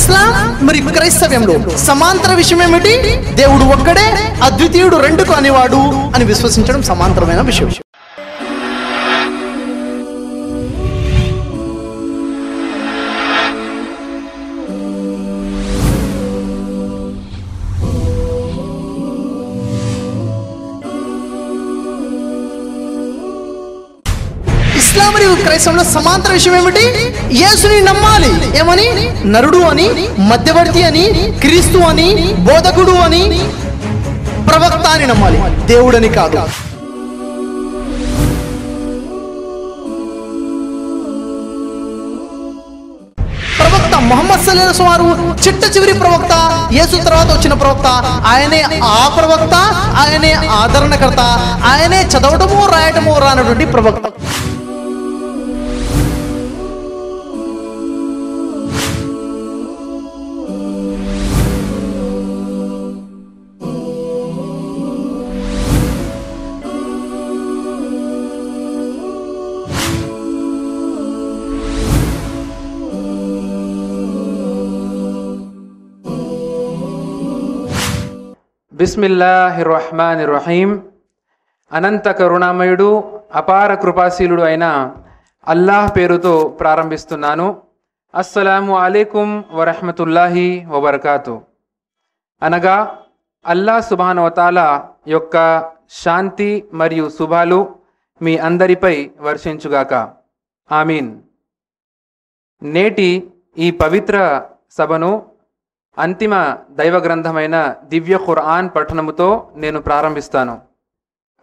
ఇస్లాం మరియు క్రైస్తవ్యంలో సమాంతర విషయం ఏమిటి? దేవుడు ఒక్కడే, అద్వితీయుడు, రెండు కానివాడు అని విశ్వసించడం సమాంతరమైన విషయం. ఇస్లాం మరియు క్రైస్తవంలో సమాంతర విషయం ఏమిటి? యేసుని నమ్మాలి. ఏమని? నరుడు అని, మధ్యవర్తి అని, క్రీస్తు అని, బోధకుడు అని, ప్రవక్త అని నమ్మాలి, దేవుడని కాదు. ప్రవక్త ముహమ్మద్ సల్లల్లాహు అలైహి వసల్లం చిట్ట చివరి ప్రవక్త, యేసు తర్వాత వచ్చిన ప్రవక్త. ఆయనే ఆ ప్రవక్త, ఆయనే ఆదరణకర్త, ఆయనే చదవటము రాయటము రానటువంటి ప్రవక్త. బిస్మిల్లాహిర్రహ్మానిర్రహీం. అనంత కరుణామయుడు, అపార కృపాశీలుడు అయిన అల్లాహ్ పేరుతో ప్రారంభిస్తున్నాను. అస్సలాము అలైకుం వరహ్మతుల్లాహి వబర్కాతు. అనగా అల్లాహ్ సుబ్హానహు వ తఆలా యొక్క శాంతి మరియు శుభాలు మీ అందరిపై వర్షించుగాక. ఆమీన్. నేటి ఈ పవిత్ర సభను అంతిమ దైవ గ్రంథమైన దివ్య ఖురాన్ పఠనముతో నేను ప్రారంభిస్తాను.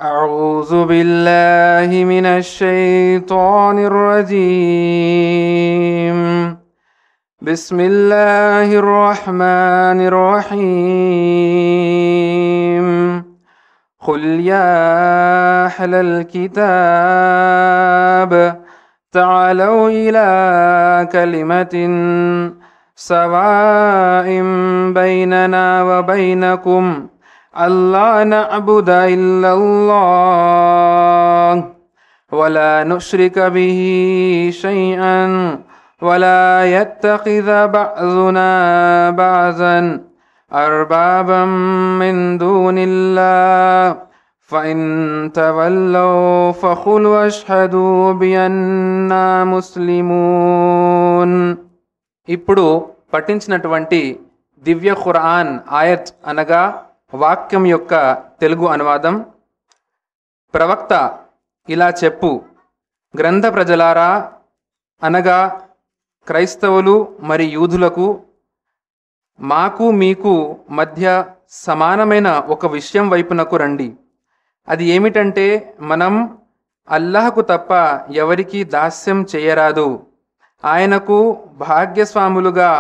అఊజు బిల్లాహి మినష్ షైతానిర్ రజీం. బిస్మిల్లాహిర్ రహ్మానిర్ రహీం. ఖుల్ యా అహ్లల్ కితాబ్ తఅలౌ ఇలా కలిమతిన్ సవాఇం బైననా వబైనకుం అల్లా నఅబుద ఇల్లల్లాహ్ వలా నుష్రిక బిహి షైఅన్ వలా యత్తఖిద బఅదునా బఅదన్ అర్బాబం మిన్ దూనిల్లాహ్ ఫఇన్ తవల్లౌ ఫఖుల్ వష్హదు బిఅన్నా ముస్లిమూన్. ఇప్పుడు పఠించినటువంటి దివ్య ఖురాన్ ఆయత్ అనగా వాక్యం యొక్క తెలుగు అనువాదం. ప్రవక్త ఇలా చెప్పు, గ్రంథ ప్రజలారా అనగా క్రైస్తవులు మరి యూదులకు మాకు మీకు మధ్య సమానమైన ఒక విషయం వైపునకు రండి. అది ఏమిటంటే మనం అల్లాహకు తప్ప ఎవరికీ దాస్యం చేయరాదు, ఆయనకు భాగ్యస్వాములుగా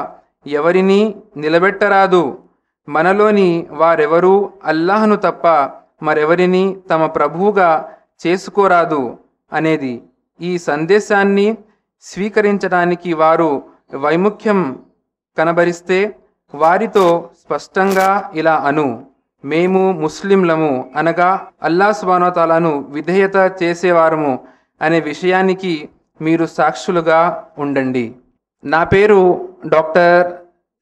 ఎవరినీ నిలబెట్టరాదు, మనలోని వారెవరూ అల్లాహ్ను తప్ప మరెవరిని తమ ప్రభువుగా చేసుకోరాదు అనేది. ఈ సందేశాన్ని స్వీకరించడానికి వారు వైముఖ్యం కనబరిస్తే వారితో స్పష్టంగా ఇలా అను, మేము ముస్లింలము అనగా అల్లాహ్ సుబ్హానహు వ తఆలాను విధేయత చేసేవారము అనే విషయానికి మీరు సాక్షులుగా ఉండండి. నా పేరు డాక్టర్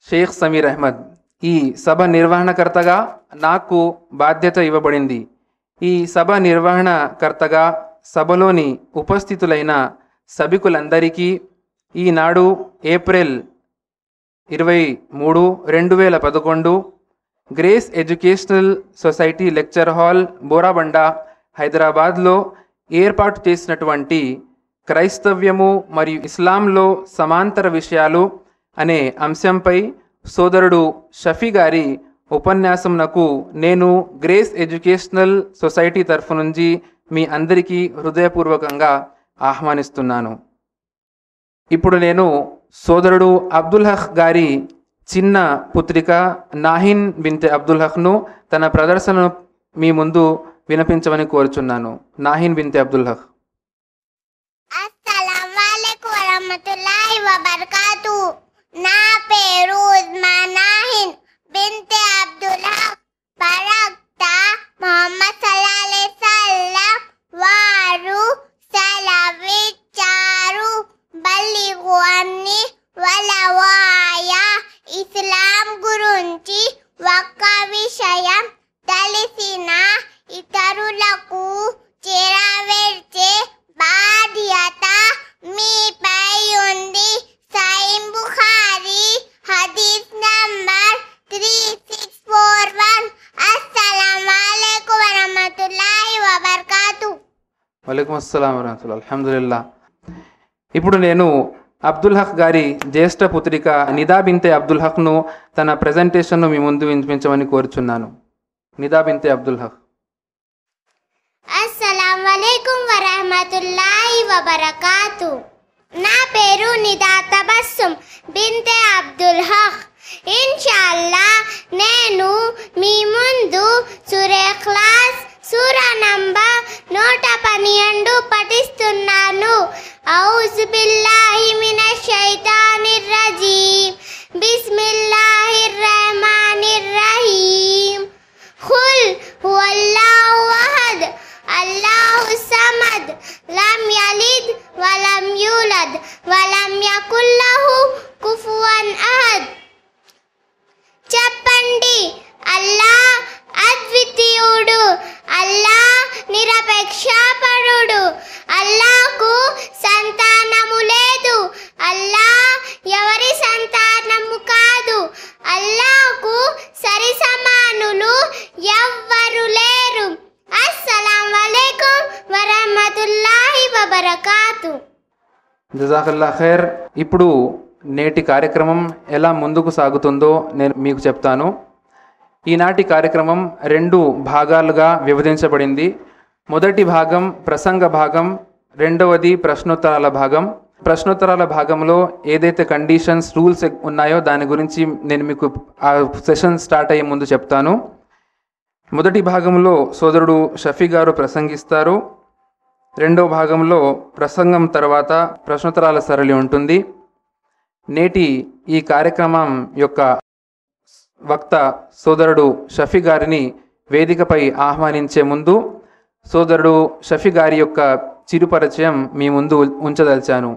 షేక్ సమీర్ అహ్మద్. ఈ సభ నిర్వహణకర్తగా నాకు బాధ్యత ఇవ్వబడింది. ఈ సభ నిర్వహణకర్తగా సభలోని ఉపస్థితులైన సభికులందరికీ ఈనాడు April 23, 2011 Grace educational society lecture hall Borabanda హైదరాబాద్లో ఏర్పాటు చేసినటువంటి క్రైస్తవ్యము మరియు ఇస్లాంలో సమాంతర విషయాలు అనే అంశంపై సోదరుడు షఫీ గారి ఉపన్యాసంనకు నేను గ్రేస్ ఎడ్యుకేషనల్ సొసైటీ తరఫు నుంచి మీ అందరికీ హృదయపూర్వకంగా ఆహ్వానిస్తున్నాను. ఇప్పుడు నేను సోదరుడు అబ్దుల్ హక్ గారి చిన్న పుత్రిక నాహిన్ బిన్తే అబ్దుల్ హక్ను తన ప్రదర్శనను మీ ముందు వినిపించమని కోరుచున్నాను. నాహిన్ బిన్తే అబ్దుల్ హక్. అస్సలాముఅలైకుం వరహ్మతుల్లాహి వబర్కాతు. నా పేరు ఉస్మా నాహిన్ బిన్తే అబ్దుల్ హక్. ప్రవక్త ముహమ్మద్ సల్లల్లాహు అలైహి వసల్లం వారు సెలవిచ్చారు, బల్లిగు అన్ని వలవాయ వలైకుం అస్సలాం వరహమతుల్లాహ్. అల్హమ్దులిల్లా. ఇప్పుడు నేను అబ్దుల్ హక్ గారి జ్యేష్ఠ పుత్రిక నిదా బింతే అబ్దుల్ హక్ను తన ప్రజెంటేషన్ను మీ ముందు వినిపించమని కోరుచున్నాను. నిదా బింతే అబ్దుల్ హక్. అస్సలాము అలైకుం వరహమతుల్లాహి వబరకాతు. నా పేరు నిదా తబస్సుమ్ బింతే అబ్దుల్ హక్. ఇన్షాల్లా నేను మీ ముందు సూరా ఇఖ్లాస్ సూరా నంబర్ 112 పఠిస్తున్నాను. ఔజు బిల్లాహి మినష్ షైతానిర్ రజీమ్. బిస్మిల్లాహిర్ రహమానిర్ రహీం. ఖుల్ హువల్లాహు అహద్ అల్లాహు సమద్ లం యలిద్ వలం యూలద్ వలం యకుల్ లహు కుఫువన్ అహద్. చెప్పండి, అల్లాహ్ అద్వితీయుడు, అల్లాహ్ నిరపేక్షపరుడు, అల్లాహ్కు సంతానము లేదు, అల్లాహ్ ఎవరి సంతానము కాదు, అల్లాహ్కు సరి సమానులు ఎవ్వరు లేరు. అస్సలాము అలైకుం వరహమతుల్లాహి వబరకాతు. జజాకల్లా ఖైర్. ఇప్పుడు నేటి కార్యక్రమం ఎలా ముందుకు సాగుతుందో నేను మీకు చెప్తాను. ఈనాటి కార్యక్రమం 2 భాగాలుగా విభజించబడింది. మొదటి భాగం ప్రసంగ భాగం, రెండవది ప్రశ్నోత్తరాల భాగం. ప్రశ్నోత్తరాల భాగంలో ఏదైతే కండిషన్స్ రూల్స్ ఉన్నాయో దాని గురించి నేను మీకు ఆ సెషన్ స్టార్ట్ అయ్యే ముందు చెప్తాను. మొదటి భాగంలో సోదరుడు షఫీ గారు ప్రసంగిస్తారు. రెండవ భాగంలో ప్రసంగం తర్వాత ప్రశ్నోత్తరాల సరళి ఉంటుంది. నేటి ఈ కార్యక్రమం యొక్క వక్త సోదరుడు షఫీ గారిని వేదికపై ఆహ్వానించే ముందు సోదరుడు షఫీ గారి యొక్క చిరుపరిచయం మీ ముందు ఉంచదలిచాను.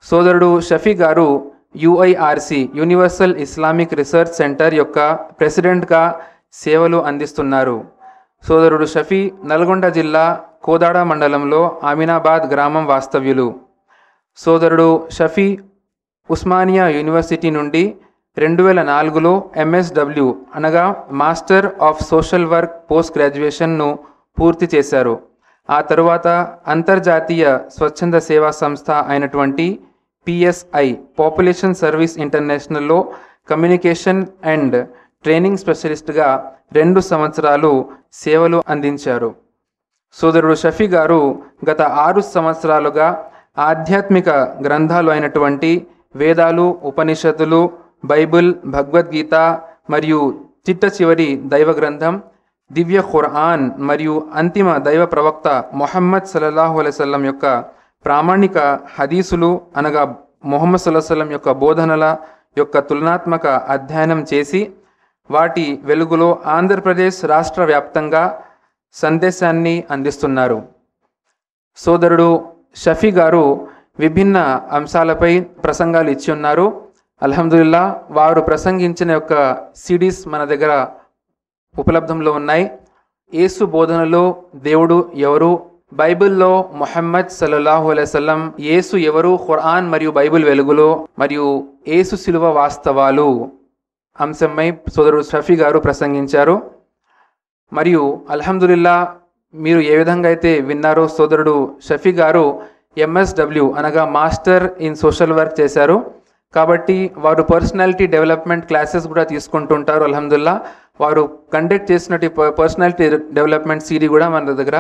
సోదరుడు షఫీ గారు UIRC universal Islamic research centre యొక్క ప్రెసిడెంట్గా సేవలు అందిస్తున్నారు. సోదరుడు షఫీ నల్గొండ జిల్లా కోదాడ మండలంలో అమీనాబాద్ గ్రామం వాస్తవ్యులు. సోదరుడు షఫీ ఉస్మానియా యూనివర్సిటీ నుండి 2004లో MSW అనగా master of social work post గ్రాడ్యుయేషన్ను పూర్తి చేశారు. ఆ తరువాత అంతర్జాతీయ స్వచ్ఛంద సేవా సంస్థ అయినటువంటి PSI పాపులేషన్ సర్వీస్ ఇంటర్నేషనల్లో కమ్యూనికేషన్ అండ్ ట్రైనింగ్ స్పెషలిస్ట్గా 2 సంవత్సరాలు సేవలు అందించారు. సోదరుడు షఫీ గారు గత 6 సంవత్సరాలుగా ఆధ్యాత్మిక గ్రంథాలు అయినటువంటి వేదాలు, ఉపనిషత్తులు, బైబిల్, భగవద్గీత మరియు చిట్ట చివరి దైవ గ్రంథం దివ్య ఖురాన్ మరియు అంతిమ దైవ ప్రవక్త మొహమ్మద్ సల్లల్లాహు అలైహి వసల్లం యొక్క ప్రామాణిక హదీసులు అనగా మొహమ్మద్ సల్లల్లాహు అలైహి వసల్లం యొక్క బోధనల యొక్క తులనాత్మక అధ్యయనం చేసి వాటి వెలుగులో ఆంధ్రప్రదేశ్ రాష్ట్ర వ్యాప్తంగా సందేశాన్ని అందిస్తున్నారు. సోదరుడు షఫీ గారు విభిన్న అంశాలపై ప్రసంగాలు ఇచ్చి ఉన్నారు. అల్హమ్దులిల్లా వారు ప్రసంగించిన యొక్క సిడీస్ మన దగ్గర ఉపలబ్ధంలో ఉన్నాయి. యేసు బోధనలో దేవుడు ఎవరు, బైబిల్లో మొహమ్మద్ సల్లల్లాహు అలైహి వసల్లం యేసు ఎవరు, ఖురాన్ మరియు బైబిల్ వెలుగులో మరియు యేసు శిలువ వాస్తవాలు అంశంపై సోదరుడు షఫీ గారు ప్రసంగించారు. మరియు అల్హమ్దులిల్లా మీరు ఏ విధంగా అయితే విన్నారో సోదరుడు షఫీ గారు MSW అనగా మాస్టర్ ఇన్ సోషల్ వర్క్ చేశారు. కాబట్టి వారు పర్సనాలిటీ డెవలప్మెంట్ క్లాసెస్ కూడా తీసుకుంటుంటారు. అల్హమ్దుల్లా వారు కండక్ట్ చేసినట్టు పర్సనాలిటీ డెవలప్మెంట్ సిడీ కూడా మన దగ్గర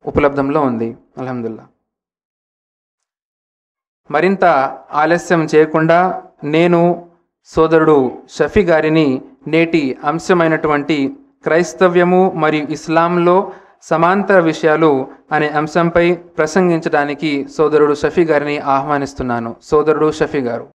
ఉపలబ్ధంలో ఉంది. అల్హమ్దుల్లా. మరింత ఆలస్యం చేయకుండా నేను సోదరుడు షఫీ గారిని నేటి అంశమైనటువంటి క్రైస్తవ్యము మరియు ఇస్లాంలో సమాంతర విషయాలు అనే అంశంపై ప్రసంగించడానికి సోదరుడు షఫీ గారిని ఆహ్వానిస్తున్నాను. సోదరుడు షఫీ గారు.